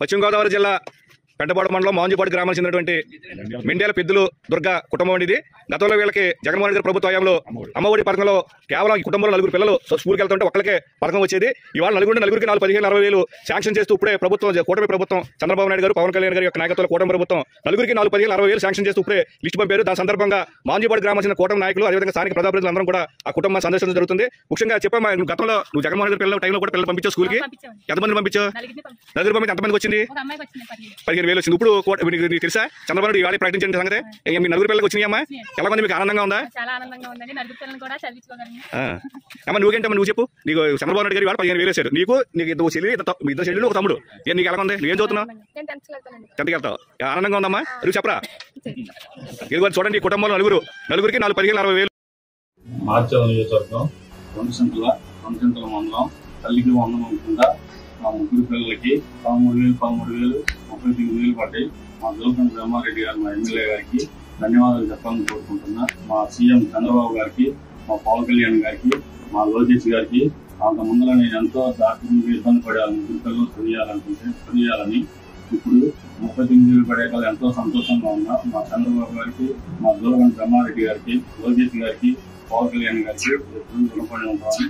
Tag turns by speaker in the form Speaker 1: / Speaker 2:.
Speaker 1: పశ్చిమ గోదావరి జిల్లా పెద్దపాడు మండలం మాంజుపాడు గ్రామానికి చెందినటువంటి మెండేల పెద్దులు దుర్గ కుటుంబం ఇది. గతంలో వీళ్ళకి జగన్మోహన్ రెడ్డి ప్రభుత్వ హయాంలో అమ్మఒడి పథకంలో కేవలం ఈ కుటుంబంలో 9 పిల్లలు స్కూల్కి వెళ్తుంటే ఒక్కరికే పథకం వచ్చేది. ఇవాళ నలుగురికి 15,000-60,000 శాంక్షన్ చేస్తూ ఇప్పుడే ప్రభుత్వం, కూటమి ప్రభుత్వం, చంద్రబాబు నాయుడు గారు, పవన్ కళ్యాణ్ గారి యొక్క నాయకత్వంలో కూటమి ప్రభుత్వం నలుగురికి 15,000-60,000 శాంక్షన్ చేస్తూ ఇప్పుడే లిస్టు పంపారు. దాని సందర్భంగా మాంజుపాడు గ్రామానికి చెందిన కూటమి నాయకులు, అదేవిధంగా స్థానిక ప్రజాప్రతినిధులు అందరం కూడా ఆ కుటుంబం సందర్శించడం జరుగుతుంది. ముఖ్యంగా చెప్పమ్మా, గతంలో నువ్వు జగన్మోహన్ రెడ్డి పిల్లల టైంలో కూడా పిల్లలు పంపించావు స్కూల్కి? ఎంతమంది పంపించావు? నలుగురు పంపించి ఎంతమందికి వచ్చింది? 15,000 వచ్చింది. ఇప్పుడు నీకు తెలుసా చంద్రబాబు నాయుడు ఇవాళ ప్రకటించిన సంగతి? మీ నలుగురు పిల్లలకు వచ్చినాయమ్మా? ఎలా ఉంది? మీకు ఆనందంగా ఉందా? అమ్మా నువ్వేంటమ్మా, నువ్వు చెప్పు. నీకు చంద్రబాబు నాయుడు గారు ఇవాళ 15,000 వేశారు. నీకు 2 చెల్లెలు, 1 తమ్ముడు. నీకు ఎలా ఉంది? నువ్వేం చదువుతున్నావు? 10th వెళ్తావు. ఆనందంగా ఉందమ్మా? నువ్వు చెప్పరా? ఇదిగో చూడండి, ఈ కుటుంబంలో నలుగురికి 15,000-60,000.
Speaker 2: మార్చల నియోజకవర్గం వంశంతుల మండలం తల్లికి వందనం కింద మా ముగ్గురు పిల్లలకి 13,000 39,000 పడ్డాయి. మా జోకండి బ్రహ్మారెడ్డి గారు, మా ఎమ్మెల్యే గారికి ధన్యవాదాలు చెప్పాలని కోరుకుంటున్నా. మా సీఎం చంద్రబాబు గారికి, మా పవన్ కళ్యాణ్ గారికి, మా లోకేష్ గారికి, అంత ముందులో నేను ఎంతో దారుణంగా ఇబ్బంది పడాలి ముగ్గురు పిల్లలు చదివేయాలని ఇప్పుడు 39,000 పడే కల్లా ఎంతో సంతోషంగా ఉన్నా. మా చంద్రబాబు గారికి, మా జోకండి బ్రహ్మారెడ్డి గారికి, లోకేష్ గారికి, పవన్ కళ్యాణ్ గారికి రుణపడి ఉంటామని